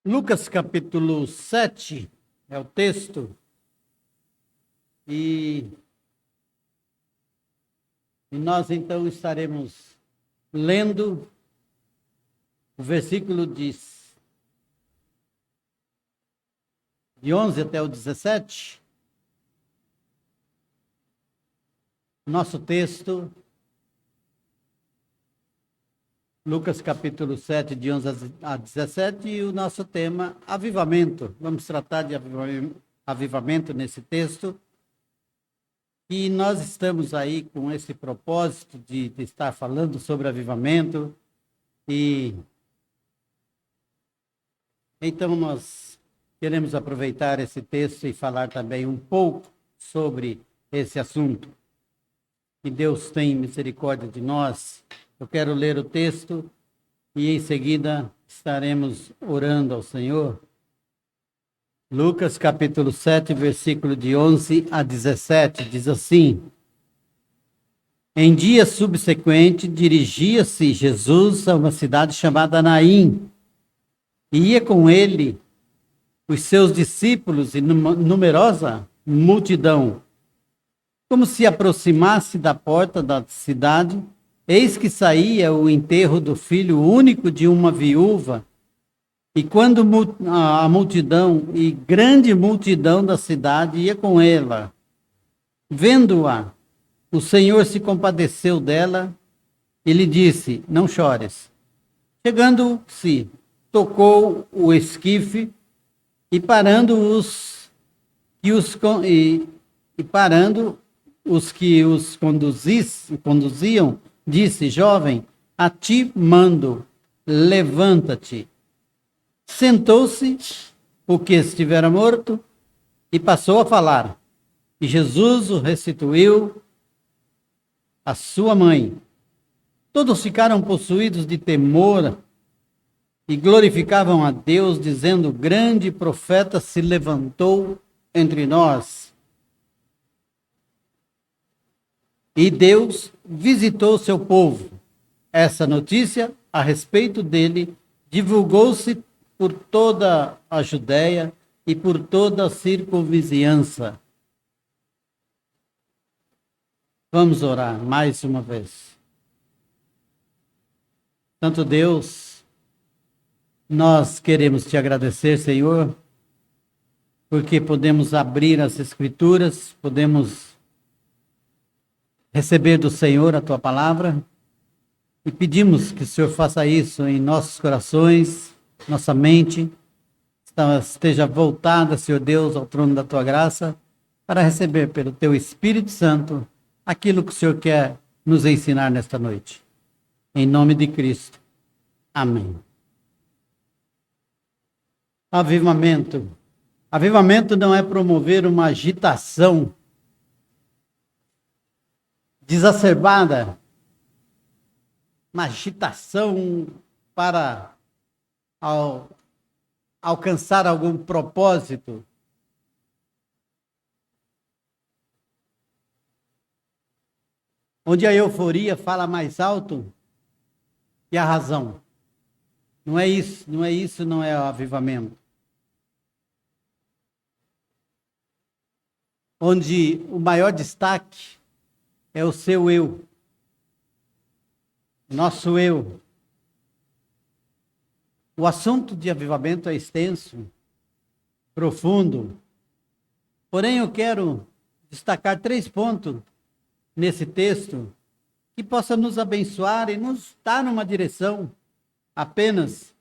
Lucas capítulo 7 é o texto, e nós então estaremos lendo o versículo de 11 até o 17. Nosso texto, Lucas capítulo 7, de 11 a 17, e o nosso tema, avivamento. Vamos tratar de avivamento nesse texto. E nós estamos aí com esse propósito de estar falando sobre avivamento. E então nós queremos aproveitar esse texto e falar também um pouco sobre esse assunto. Que Deus tem misericórdia de nós. Eu quero ler o texto e em seguida estaremos orando ao Senhor. Lucas capítulo 7, versículo de 11 a 17, diz assim: Em dia subsequente, dirigia-se Jesus a uma cidade chamada Naim, e ia com ele os seus discípulos e numerosa multidão. Como se aproximasse da porta da cidade, eis que saía o enterro do filho único de uma viúva, e quando a multidão e grande multidão da cidade ia com ela, vendo-a, o Senhor se compadeceu dela e lhe disse: Não chores. Chegando-se, tocou o esquife e parando os que os conduziam, disse: Jovem, a ti mando, levanta-te. Sentou-se o que estivera morto e passou a falar. E Jesus o restituiu à sua mãe. Todos ficaram possuídos de temor e glorificavam a Deus, dizendo: Grande profeta se levantou entre nós. E Deus visitou seu povo. Essa notícia a respeito dele divulgou-se por toda a Judéia e por toda a circunvizinhança. Vamos orar mais uma vez. Santo Deus, nós queremos te agradecer, Senhor, porque podemos abrir as Escrituras, podemos receber do Senhor a tua palavra e pedimos que o Senhor faça isso em nossos corações, nossa mente esteja voltada, Senhor Deus, ao trono da tua graça, para receber pelo teu Espírito Santo aquilo que o Senhor quer nos ensinar nesta noite. Em nome de Cristo. Amém. Avivamento. Avivamento não é promover uma agitação desacerbada, uma agitação para alcançar algum propósito. Onde a euforia fala mais alto que a razão. Não é isso, não é o avivamento. Onde o maior destaque é o seu eu, nosso eu. O assunto de avivamento é extenso, profundo, porém eu quero destacar 3 pontos nesse texto que possa nos abençoar e nos dar numa direção apenas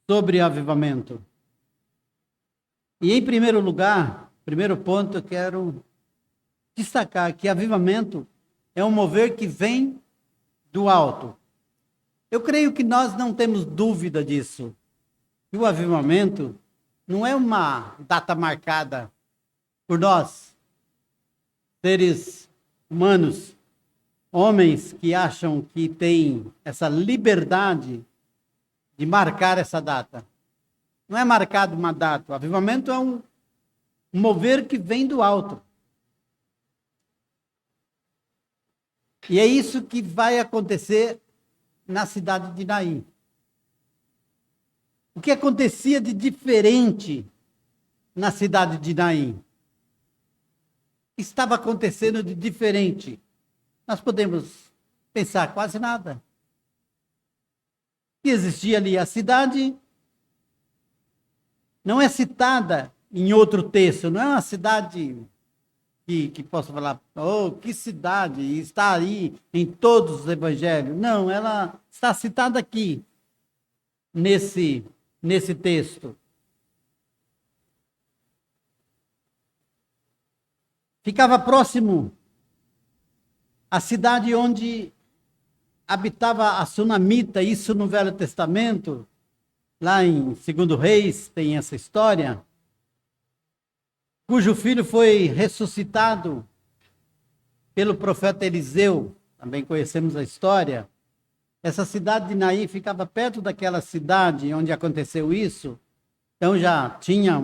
sobre avivamento. E em primeiro lugar, primeiro ponto, eu quero destacar que avivamento é um mover que vem do alto. Eu creio que nós não temos dúvida disso. E o avivamento não é uma data marcada por nós, seres humanos, homens que acham que têm essa liberdade de marcar essa data. Não é marcado uma data. O avivamento é um mover que vem do alto. E é isso que vai acontecer na cidade de Naim. O que acontecia de diferente na cidade de Naim? Estava acontecendo de diferente. Nós podemos pensar quase nada. E existia ali a cidade, não é citada em outro texto, não é uma cidade que possa falar, oh, que cidade, está aí em todos os evangelhos. Não, ela está citada aqui, nesse texto. Ficava próximo à cidade onde habitava a Sunamita, isso no Velho Testamento, lá em 2 Reis tem essa história, cujo filho foi ressuscitado pelo profeta Eliseu, também conhecemos a história. Essa cidade de Naim ficava perto daquela cidade onde aconteceu isso, então já tinha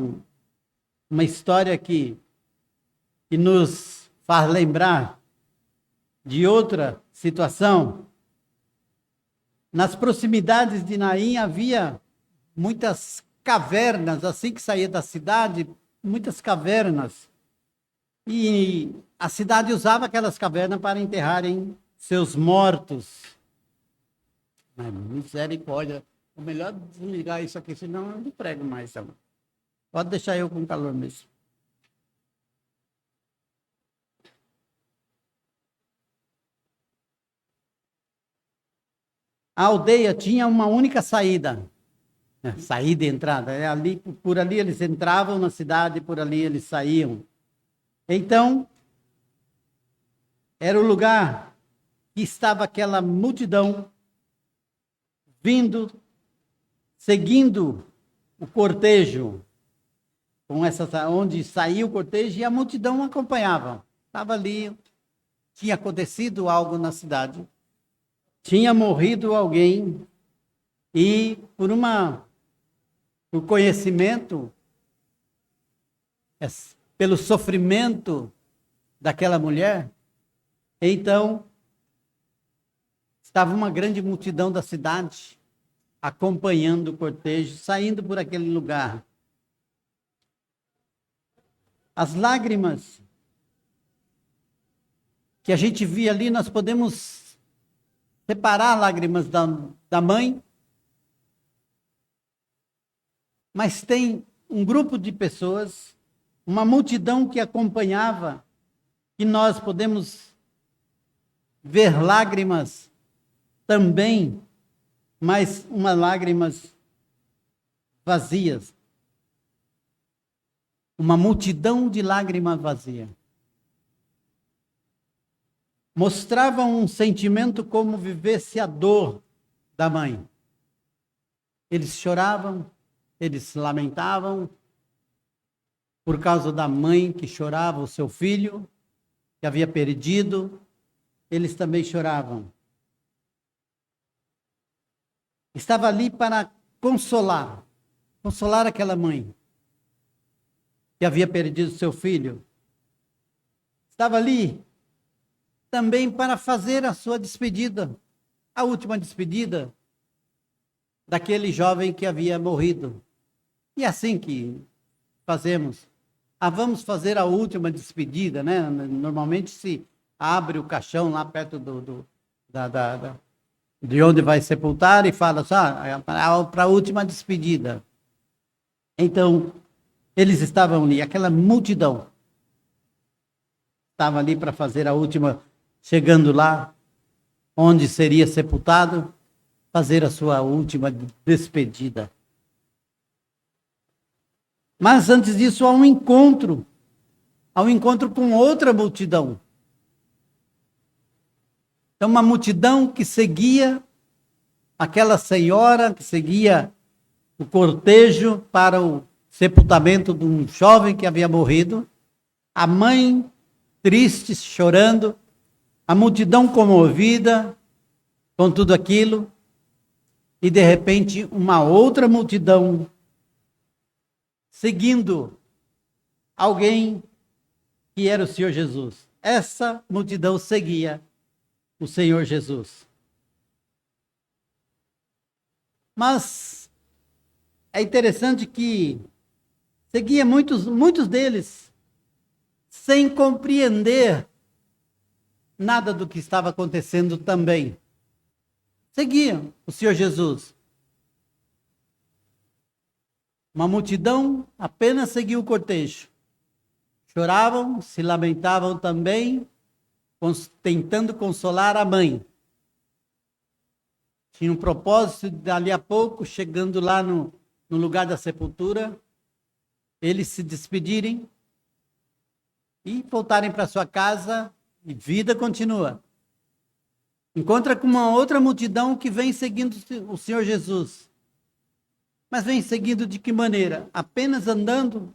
uma história que nos faz lembrar de outra situação. Nas proximidades de Naim havia muitas cavernas, assim que saía da cidade, muitas cavernas. E a cidade usava aquelas cavernas para enterrarem seus mortos. Mas, misericórdia, é melhor desligar isso aqui, senão eu não prego mais. Tá? Pode deixar eu com calor mesmo. A aldeia tinha uma única saída. Saída e entrada. Por ali eles entravam na cidade, por ali eles saíam. Então, era o lugar que estava aquela multidão vindo, seguindo o cortejo, onde saía o cortejo e a multidão acompanhava. Estava ali, tinha acontecido algo na cidade, tinha morrido alguém e por conhecimento, pelo sofrimento daquela mulher, então estava uma grande multidão da cidade acompanhando o cortejo, saindo por aquele lugar. As lágrimas que a gente via ali, nós podemos separar lágrimas da mãe, mas tem um grupo de pessoas, uma multidão que acompanhava, e nós podemos ver lágrimas também, mas umas lágrimas vazias. Uma multidão de lágrimas vazias. Mostravam um sentimento como vivesse a dor da mãe. Eles choravam, eles se lamentavam por causa da mãe que chorava o seu filho, que havia perdido. Eles também choravam. Estava ali para consolar aquela mãe que havia perdido seu filho. Estava ali também para fazer a sua despedida, a última despedida daquele jovem que havia morrido. E é assim que fazemos. Vamos fazer a última despedida, né? Normalmente se abre o caixão lá perto de onde vai sepultar e fala para a última despedida. Então, eles estavam ali, aquela multidão estava ali para fazer a última, chegando lá, onde seria sepultado, fazer a sua última despedida. Mas antes disso, há um encontro com outra multidão. Então, uma multidão que seguia aquela senhora, que seguia o cortejo para o sepultamento de um jovem que havia morrido, a mãe triste, chorando, a multidão comovida com tudo aquilo, e de repente uma outra multidão seguindo alguém que era o Senhor Jesus. Essa multidão seguia o Senhor Jesus. Mas é interessante que seguia muitos deles sem compreender nada do que estava acontecendo também. Seguiam o Senhor Jesus. Uma multidão apenas seguiu o cortejo. Choravam, se lamentavam também, tentando consolar a mãe. Tinha um propósito, dali a pouco, chegando lá no lugar da sepultura, eles se despedirem e voltarem para sua casa, e vida continua. Encontra com uma outra multidão que vem seguindo o Senhor Jesus. Mas vem seguindo de que maneira? Apenas andando?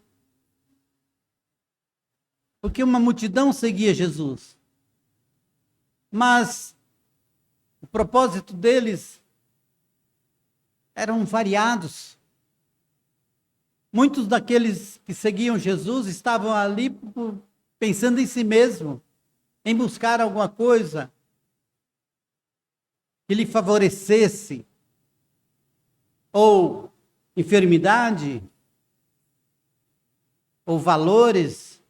Porque uma multidão seguia Jesus. Mas o propósito deles eram variados. Muitos daqueles que seguiam Jesus estavam ali pensando em si mesmo, em buscar alguma coisa que lhe favorecesse, ou enfermidade, ou valores.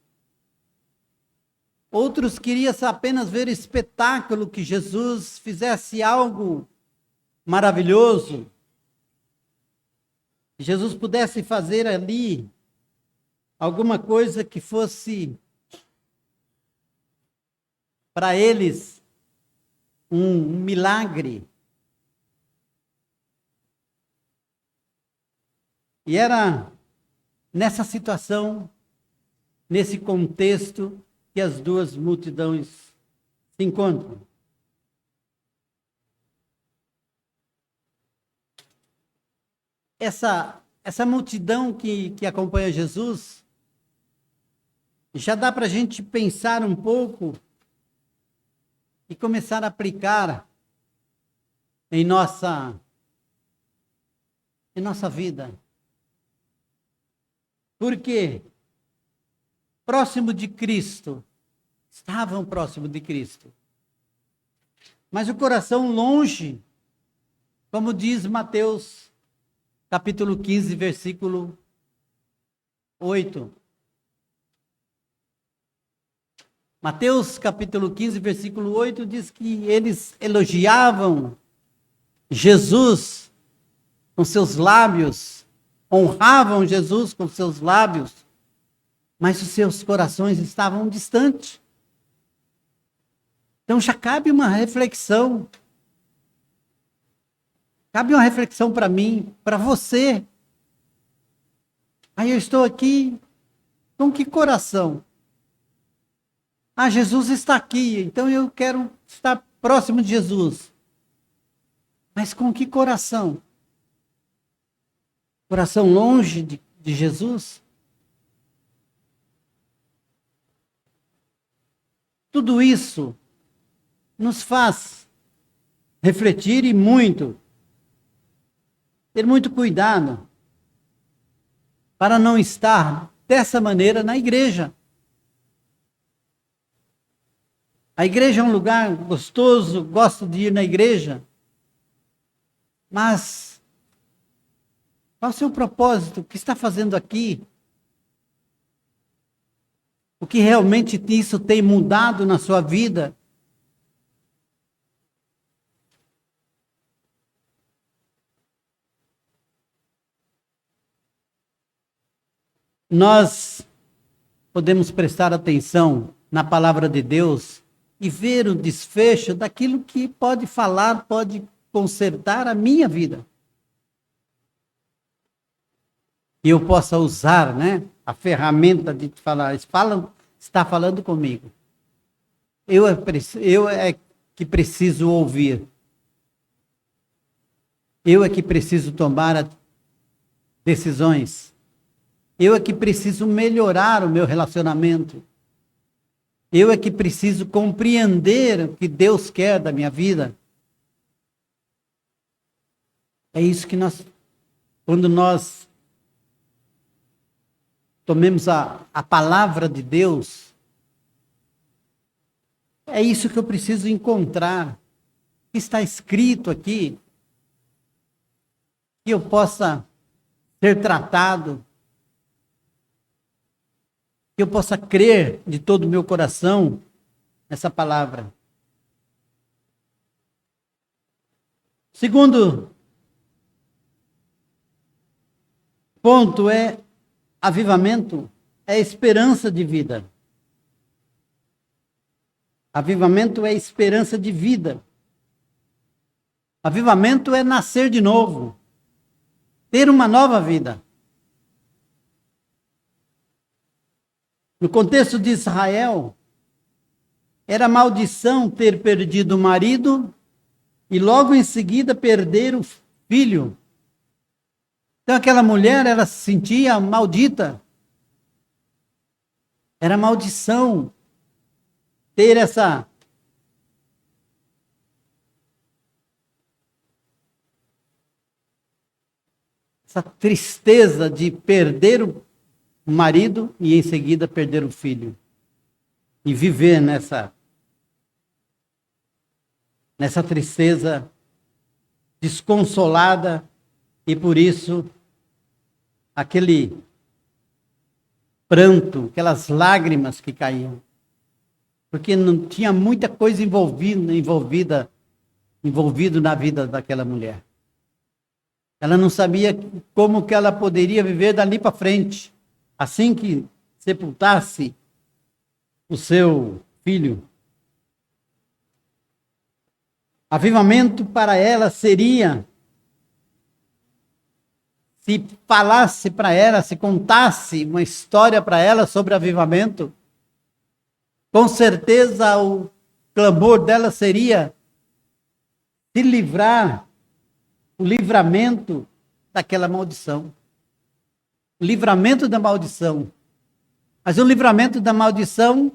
Outros queriam apenas ver o espetáculo, que Jesus fizesse algo maravilhoso, que Jesus pudesse fazer ali alguma coisa que fosse para eles um milagre. E era nessa situação, nesse contexto, que as duas multidões se encontram. Essa multidão que acompanha Jesus, já dá para a gente pensar um pouco e começar a aplicar em nossa vida. Porque próximo de Cristo, estavam próximo de Cristo, mas o coração longe, como diz Mateus, capítulo 15, versículo 8. Mateus, capítulo 15, versículo 8, diz que eles elogiavam Jesus com seus lábios, honravam Jesus com seus lábios, mas os seus corações estavam distantes. Então já cabe uma reflexão. Cabe uma reflexão para mim, para você. Aí eu estou aqui, com que coração? Ah, Jesus está aqui, então eu quero estar próximo de Jesus. Mas com que coração? Coração longe de Jesus? Tudo isso nos faz refletir e muito, ter muito cuidado para não estar dessa maneira na igreja. A igreja é um lugar gostoso, gosto de ir na igreja, mas qual é o seu propósito? O que está fazendo aqui? O que realmente isso tem mudado na sua vida? Nós podemos prestar atenção na palavra de Deus e ver o desfecho daquilo que pode falar, pode consertar a minha vida. E eu possa usar, a ferramenta de falar, está falando comigo. Eu é que preciso ouvir. Eu é que preciso tomar decisões. Eu é que preciso melhorar o meu relacionamento. Eu é que preciso compreender o que Deus quer da minha vida. É isso que quando nós tomemos a palavra de Deus, é isso que eu preciso encontrar. O que está escrito aqui, que eu possa ser tratado, que eu possa crer de todo o meu coração nessa palavra. Segundo ponto é avivamento, é esperança de vida. Avivamento é esperança de vida. Avivamento é nascer de novo, ter uma nova vida. No contexto de Israel, era maldição ter perdido o marido e logo em seguida perder o filho. Então aquela mulher, ela se sentia maldita. Era maldição ter essa tristeza de perder o marido e em seguida perder o filho. E viver nessa tristeza desconsolada e por isso aquele pranto, aquelas lágrimas que caíam. Porque não tinha muita coisa envolvido na vida daquela mulher. Ela não sabia como que ela poderia viver dali para frente, assim que sepultasse o seu filho. Avivamento para ela seria, se falasse para ela, se contasse uma história para ela sobre avivamento, com certeza o clamor dela seria se livrar, o livramento daquela maldição. O livramento da maldição. Mas o livramento da maldição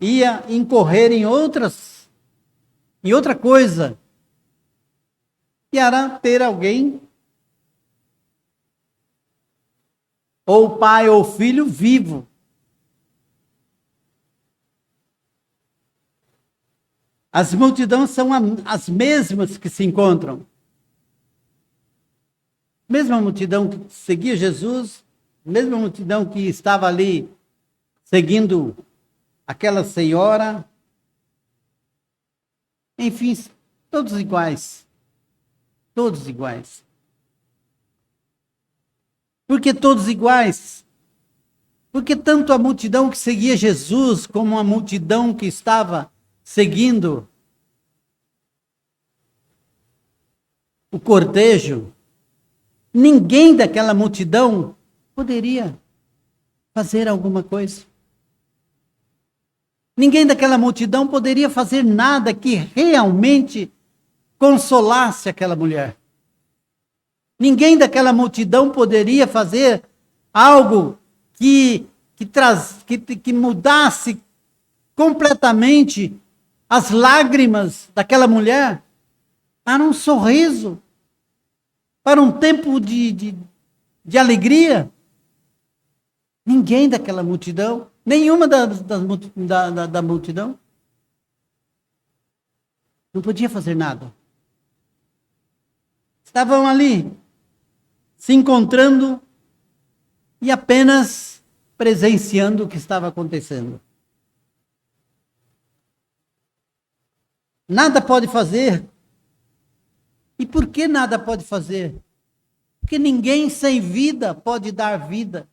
ia incorrer em outra coisa. E era ter alguém, ou pai ou filho vivo. As multidões são as mesmas que se encontram. Mesma multidão que seguia Jesus, mesma multidão que estava ali seguindo aquela senhora. Enfim, todos iguais. Todos iguais. Por que todos iguais? Porque tanto a multidão que seguia Jesus, como a multidão que estava seguindo o cortejo, ninguém daquela multidão poderia fazer alguma coisa. Ninguém daquela multidão poderia fazer nada que realmente consolasse aquela mulher. Ninguém daquela multidão poderia fazer algo que mudasse completamente as lágrimas daquela mulher para um sorriso, para um tempo de alegria. Ninguém daquela multidão, nenhuma da multidão, não podia fazer nada. Estavam ali, se encontrando e apenas presenciando o que estava acontecendo. Nada pode fazer. E por que nada pode fazer? Porque ninguém sem vida pode dar vida.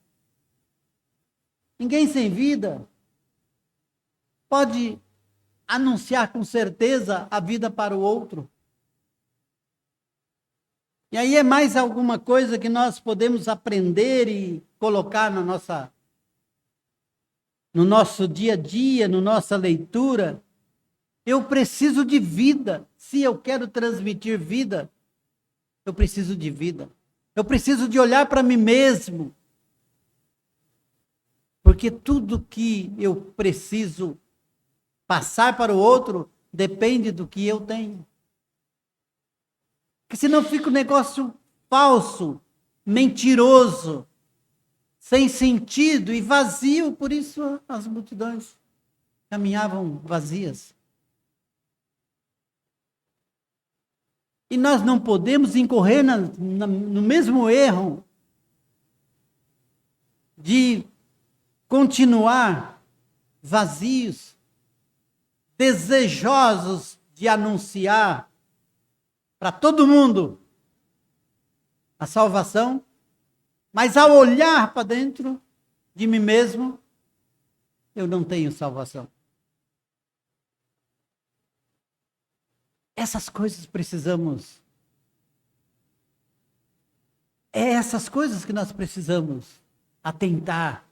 Ninguém sem vida pode anunciar com certeza a vida para o outro. E aí é mais alguma coisa que nós podemos aprender e colocar no nosso dia a dia, na nossa leitura. Eu preciso de vida. Se eu quero transmitir vida, eu preciso de vida. Eu preciso de olhar para mim mesmo. Porque tudo que eu preciso passar para o outro depende do que eu tenho. Porque senão fica um negócio falso, mentiroso, sem sentido e vazio. Por isso as multidões caminhavam vazias. E nós não podemos incorrer no mesmo erro de continuar vazios, desejosos de anunciar para todo mundo a salvação, mas ao olhar para dentro de mim mesmo, eu não tenho salvação. Essas coisas precisamos. É essas coisas que nós precisamos atentar.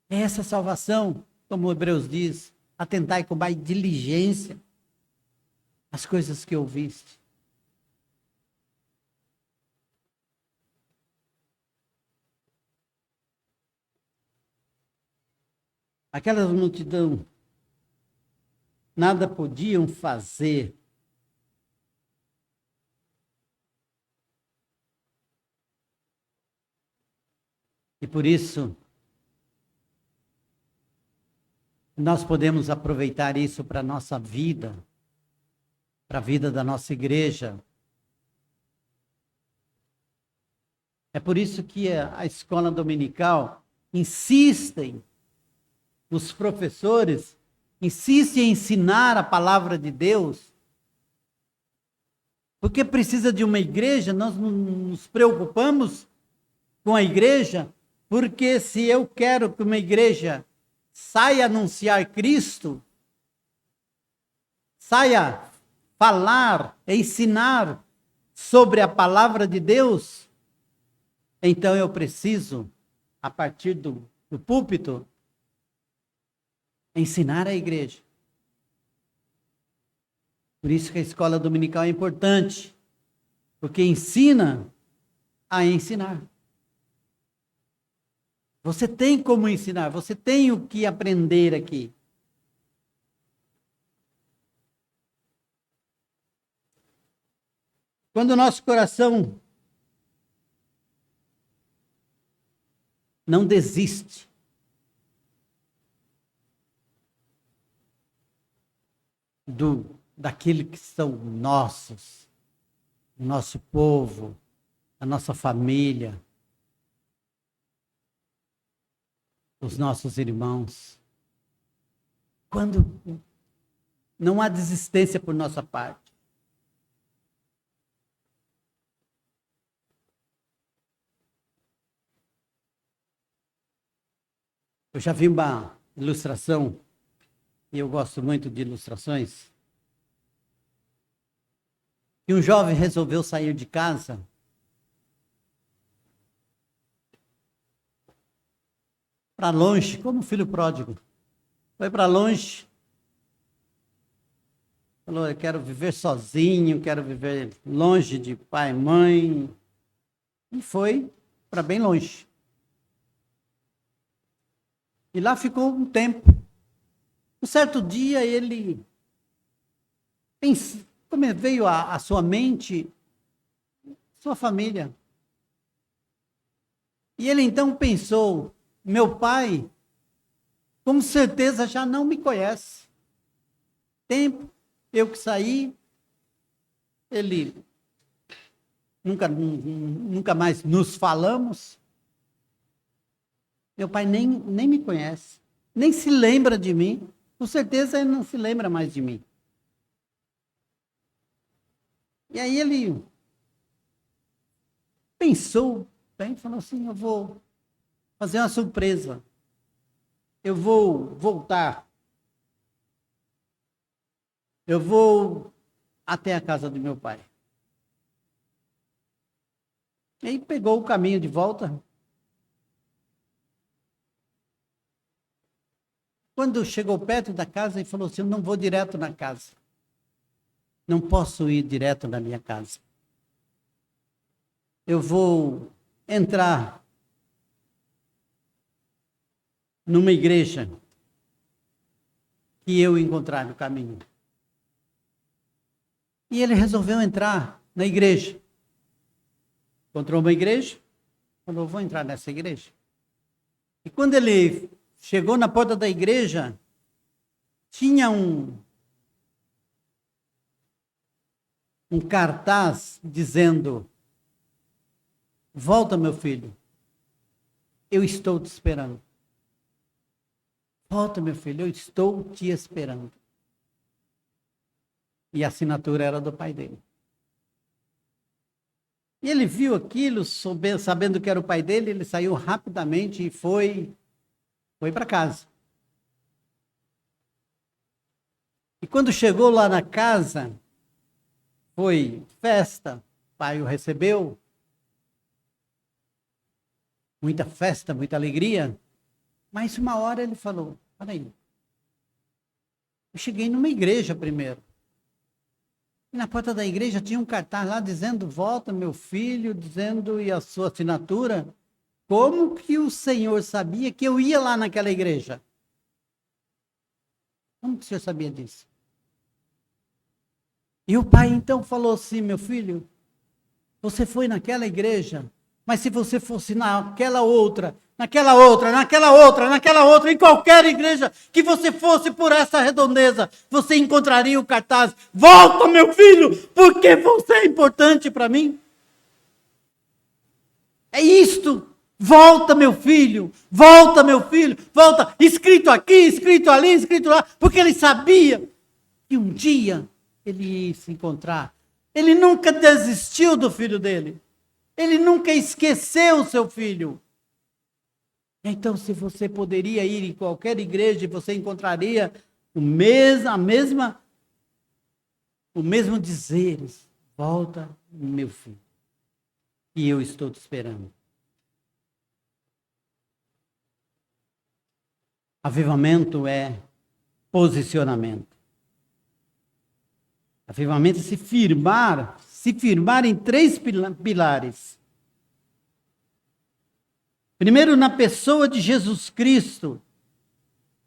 É essa salvação, como o Hebreus diz, atentai com mais diligência as coisas que ouviste. Aquela multidão nada podiam fazer. E por isso, nós podemos aproveitar isso para a nossa vida, para a vida da nossa igreja. É por isso que a escola dominical insistem, os professores insistem em ensinar a palavra de Deus, porque precisa de uma igreja. Nós nos preocupamos com a igreja, porque se eu quero que uma igreja saia anunciar Cristo, saia falar, ensinar sobre a palavra de Deus, então eu preciso, a partir do púlpito, ensinar a igreja. Por isso que a escola dominical é importante, porque ensina a ensinar. Você tem como ensinar, você tem o que aprender aqui. Quando o nosso coração não desiste daquele que são nossos, o nosso povo, a nossa família, os nossos irmãos. Quando não há desistência por nossa parte. Eu já vi uma ilustração, e eu gosto muito de ilustrações, que um jovem resolveu sair de casa para longe, como um filho pródigo. Foi para longe. Falou, eu quero viver sozinho, quero viver longe de pai e mãe. E foi para bem longe. E lá ficou um tempo. Um certo dia ele pensou, como veio à sua mente, sua família. E ele então pensou, meu pai, com certeza já não me conhece. Tempo, eu que saí, ele nunca mais nos falamos. Meu pai nem me conhece, nem se lembra de mim. Com certeza ele não se lembra mais de mim. E aí ele pensou, bem, falou assim, eu vou fazer uma surpresa. Eu vou voltar. Eu vou até a casa do meu pai. E aí pegou o caminho de volta. Quando chegou perto da casa, ele falou assim, eu não vou direto na casa. Não posso ir direto na minha casa. Eu vou entrar numa igreja que eu encontrar no caminho. E ele resolveu entrar na igreja. Encontrou uma igreja, falou, vou entrar nessa igreja. E quando ele chegou na porta da igreja, tinha um cartaz dizendo: volta, meu filho, eu estou te esperando. Volta, meu filho, eu estou te esperando. E a assinatura era do pai dele. E ele viu aquilo, sabendo que era o pai dele, ele saiu rapidamente e foi para casa. E quando chegou lá na casa, foi festa, o pai o recebeu, muita festa, muita alegria, mas uma hora ele falou: peraí, eu cheguei numa igreja primeiro. E na porta da igreja tinha um cartaz lá dizendo: volta, meu filho, dizendo, e a sua assinatura. Como que o Senhor sabia que eu ia lá naquela igreja? Como que o Senhor sabia disso? E o pai então falou assim: meu filho, você foi naquela igreja, mas se você fosse naquela outra, em qualquer igreja que você fosse por essa redondeza, você encontraria o cartaz: volta, meu filho, porque você é importante para mim. É isto. Volta, meu filho, volta, meu filho, volta. Escrito aqui, escrito ali, escrito lá, porque ele sabia que um dia ele ia se encontrar. Ele nunca desistiu do filho dele. Ele nunca esqueceu o seu filho. Então, se você poderia ir em qualquer igreja, você encontraria o mesmo dizer: volta, meu filho, e eu estou te esperando. Avivamento é posicionamento. Avivamento é se firmar em 3 pilares. Primeiro, na pessoa de Jesus Cristo.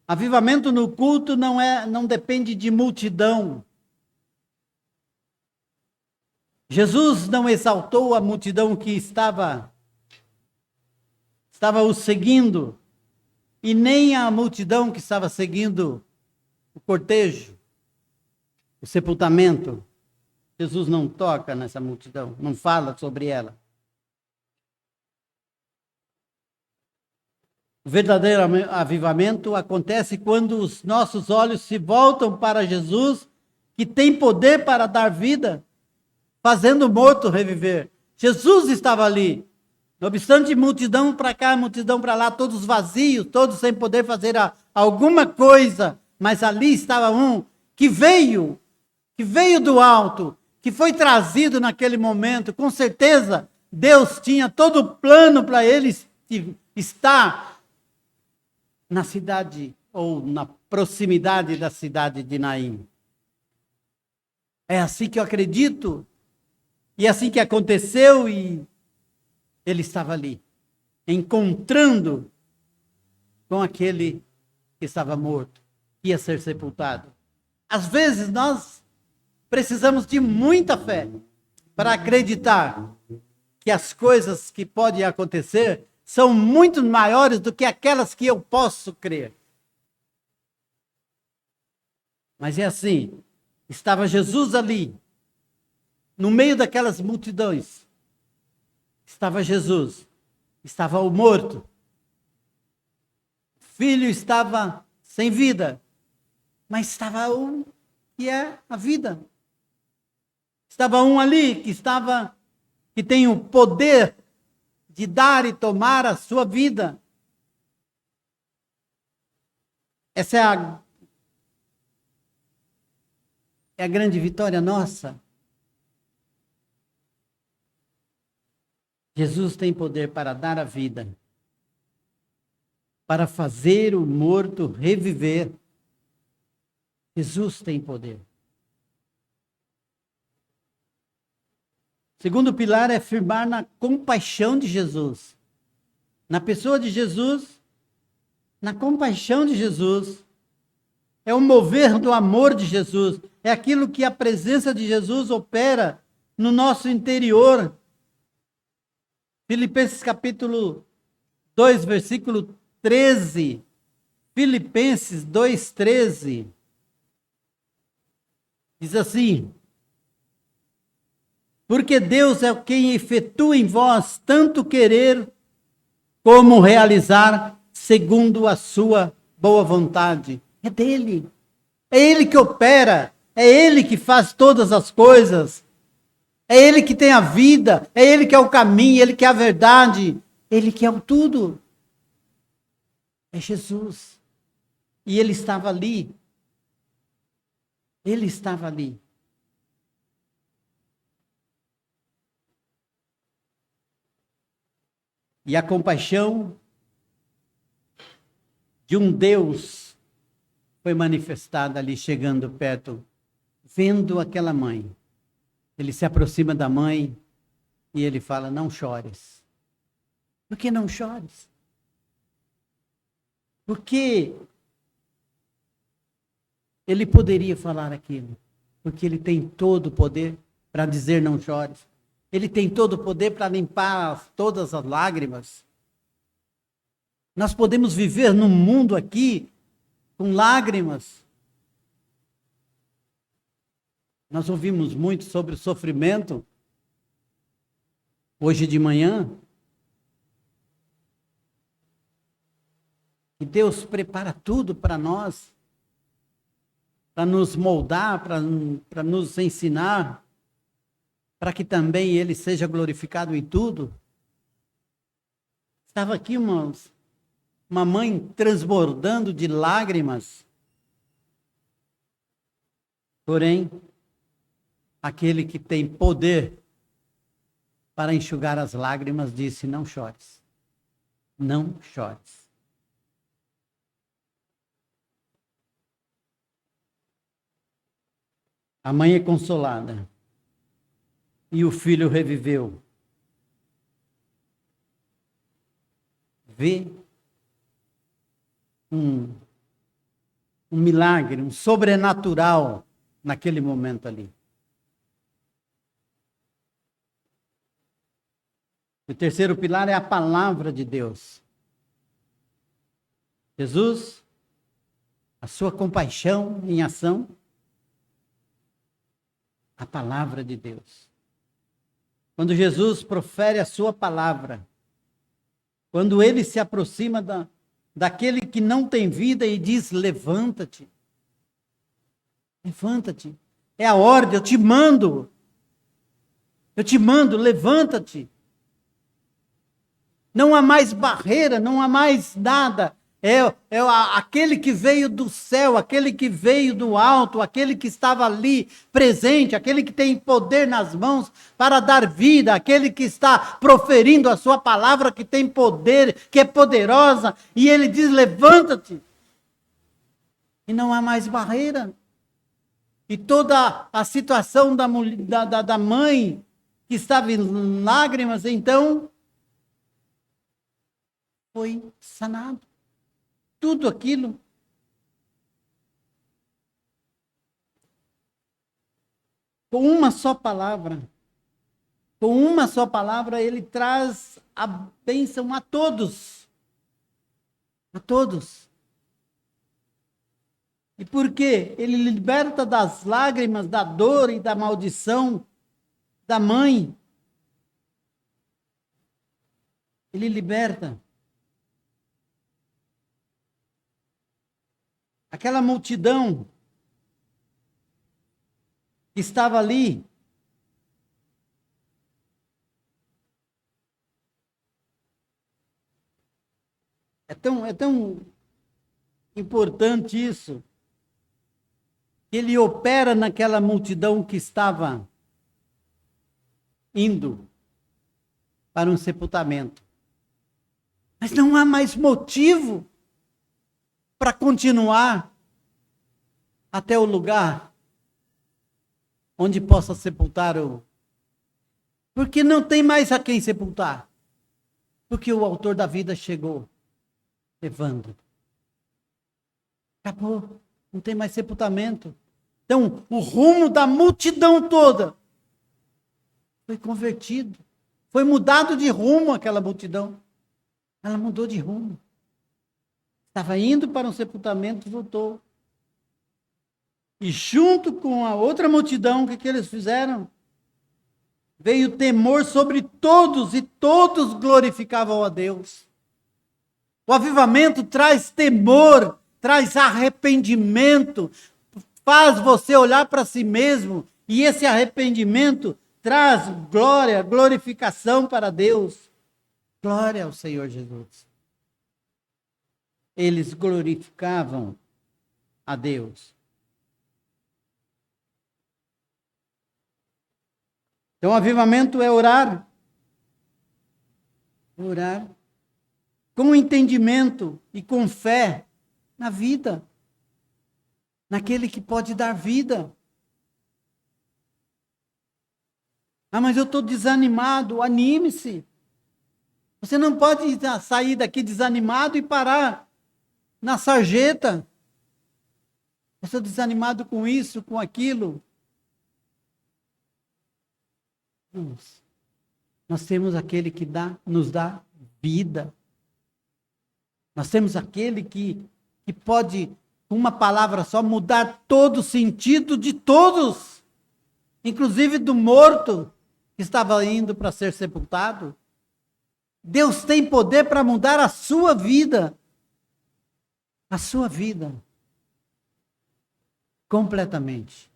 Avivamento no culto não depende de multidão. Jesus não exaltou a multidão que estava o seguindo, e nem a multidão que estava seguindo o cortejo, o sepultamento. Jesus não toca nessa multidão, não fala sobre ela. O verdadeiro avivamento acontece quando os nossos olhos se voltam para Jesus, que tem poder para dar vida, fazendo o morto reviver. Jesus estava ali. Não obstante, multidão para cá, multidão para lá, todos vazios, todos sem poder fazer alguma coisa. Mas ali estava um que veio do alto, que foi trazido naquele momento. Com certeza, Deus tinha todo o plano para ele estar na cidade, ou na proximidade da cidade de Naim. É assim que eu acredito, e é assim que aconteceu, e ele estava ali, encontrando com aquele que estava morto, que ia ser sepultado. Às vezes nós precisamos de muita fé para acreditar que as coisas que podem acontecer são muito maiores do que aquelas que eu posso crer. Mas é assim, estava Jesus ali, no meio daquelas multidões. Estava Jesus, estava o morto. O filho estava sem vida, mas estava um que é a vida. Estava um ali que tem o poder de dar e tomar a sua vida. Essa é a grande vitória nossa. Jesus tem poder para dar a vida, para fazer o morto reviver. Jesus tem poder. Segundo pilar é firmar na compaixão de Jesus. Na pessoa de Jesus, na compaixão de Jesus. É o mover do amor de Jesus. É aquilo que a presença de Jesus opera no nosso interior. Filipenses capítulo 2, versículo 13. Filipenses 2:13. Diz assim: Porque Deus é quem efetua em vós tanto querer como realizar segundo a sua boa vontade. É dele. É ele que opera. É ele que faz todas as coisas. É ele que tem a vida. É ele que é o caminho. Ele que é a verdade. Ele que é o tudo. É Jesus. E ele estava ali. Ele estava ali. E a compaixão de um Deus foi manifestada ali, chegando perto, vendo aquela mãe. Ele se aproxima da mãe e ele fala: não chores. Por que não chores? Porque ele poderia falar aquilo. Porque ele tem todo o poder para dizer não chores. Ele tem todo o poder para limpar todas as lágrimas. Nós podemos viver num mundo aqui com lágrimas. Nós ouvimos muito sobre o sofrimento. Hoje de manhã. E Deus prepara tudo para nós. Para nos moldar, para nos ensinar. Para que também Ele seja glorificado em tudo. Estava aqui uma mãe transbordando de lágrimas. Porém, aquele que tem poder para enxugar as lágrimas disse: não chores. Não chores. A mãe é consolada. E o filho reviveu. Vê um milagre, um sobrenatural naquele momento ali. O terceiro pilar é a palavra de Deus. Jesus, a sua compaixão em ação, a palavra de Deus. Quando Jesus profere a sua palavra, quando ele se aproxima daquele que não tem vida e diz: levanta-te. Levanta-te. É a ordem, eu te mando. Eu te mando, levanta-te. Não há mais barreira, não há mais nada. Aquele que veio do céu, aquele que veio do alto, aquele que estava ali presente, aquele que tem poder nas mãos para dar vida, aquele que está proferindo a sua palavra, que tem poder, que é poderosa, e ele diz: levanta-te. E não há mais barreira. E toda a situação da mãe que estava em lágrimas, então, foi sanado. Tudo aquilo. Com uma só palavra. Com uma só palavra, ele traz a bênção a todos. A todos. E por quê? Ele liberta das lágrimas, da dor e da maldição da mãe. Ele liberta. Aquela multidão que estava ali, é tão importante isso, que ele opera naquela multidão que estava indo para um sepultamento. Mas não há mais motivo para continuar até o lugar onde possa sepultar Porque não tem mais a quem sepultar. Porque o autor da vida chegou, levando. Acabou, não tem mais sepultamento. Então, o rumo da multidão toda foi convertido. Foi mudado de rumo aquela multidão. Ela mudou de rumo. Estava indo para um sepultamento, voltou. E junto com a outra multidão, o que eles fizeram? veio temor sobre todos e todos glorificavam a Deus. O avivamento traz temor, traz arrependimento, faz você olhar para si mesmo e esse arrependimento traz glória, glorificação para Deus. Glória ao Senhor Jesus. Eles glorificavam a Deus. Então, avivamento é orar. Orar com entendimento e com fé na vida, naquele que pode dar vida. Ah, mas eu estou desanimado. Anime-se. Você não pode sair daqui desanimado e parar na sarjeta. Eu estou desanimado com isso, com aquilo. Nós temos aquele que nos dá vida. Nós temos aquele que pode, com uma palavra só, mudar todo o sentido de todos, inclusive do morto que estava indo para ser sepultado. Deus tem poder para mudar a sua vida. A sua vida. Completamente.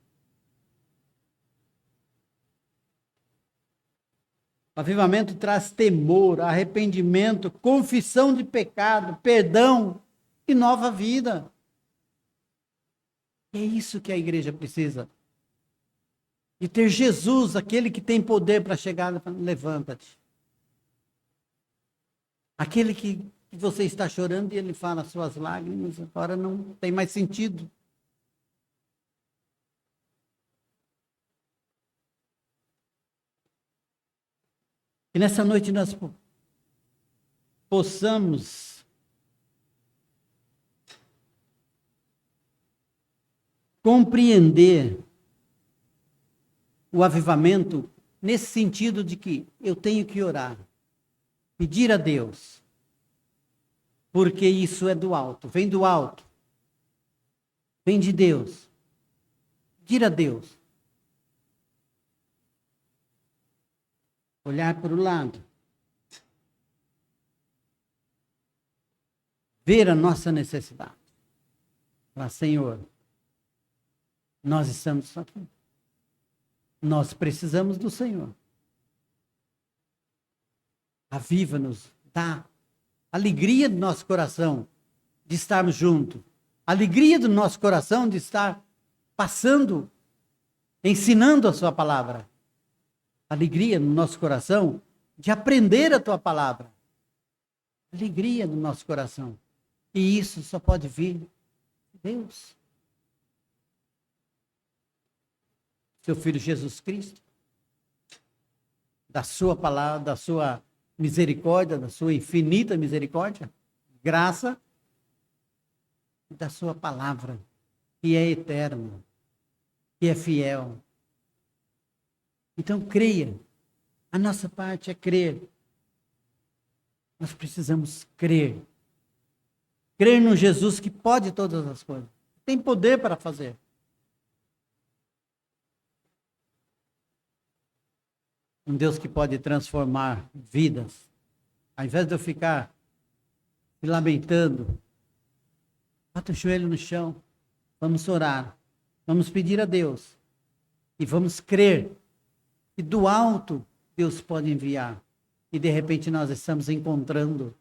O avivamento traz temor, arrependimento, confissão de pecado, perdão e nova vida. É isso que a igreja precisa. E ter Jesus, aquele que tem poder para chegar, levanta-te. Aquele que você está chorando e ele fala, suas lágrimas agora não tem mais sentido. Que nessa noite nós possamos compreender o avivamento nesse sentido de que eu tenho que orar, pedir a Deus, porque isso é do alto, vem do alto, vem de Deus, pedir a Deus. Olhar para o lado. Ver a nossa necessidade. Falar, Senhor, nós estamos aqui. Nós precisamos do Senhor. Aviva-nos, dá alegria do nosso coração de estarmos juntos. Alegria do nosso coração de estar passando, ensinando a sua palavra. Alegria no nosso coração de aprender a tua palavra. Alegria no nosso coração. E isso só pode vir de Deus. Seu Filho Jesus Cristo. Da sua palavra, da sua misericórdia, da sua infinita misericórdia, graça, e da sua palavra, que é eterna, que é fiel. Então, creia. A nossa parte é crer. Nós precisamos crer. Crer no Jesus que pode todas as coisas. Tem poder para fazer. Um Deus que pode transformar vidas. Ao invés de eu ficar me lamentando, bota o joelho no chão. Vamos orar. Vamos pedir a Deus. E vamos crer. E do alto, Deus pode enviar. E de repente nós estamos encontrando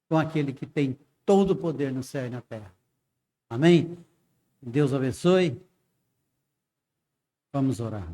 com aquele que tem todo o poder no céu e na terra. Amém? Deus abençoe. Vamos orar.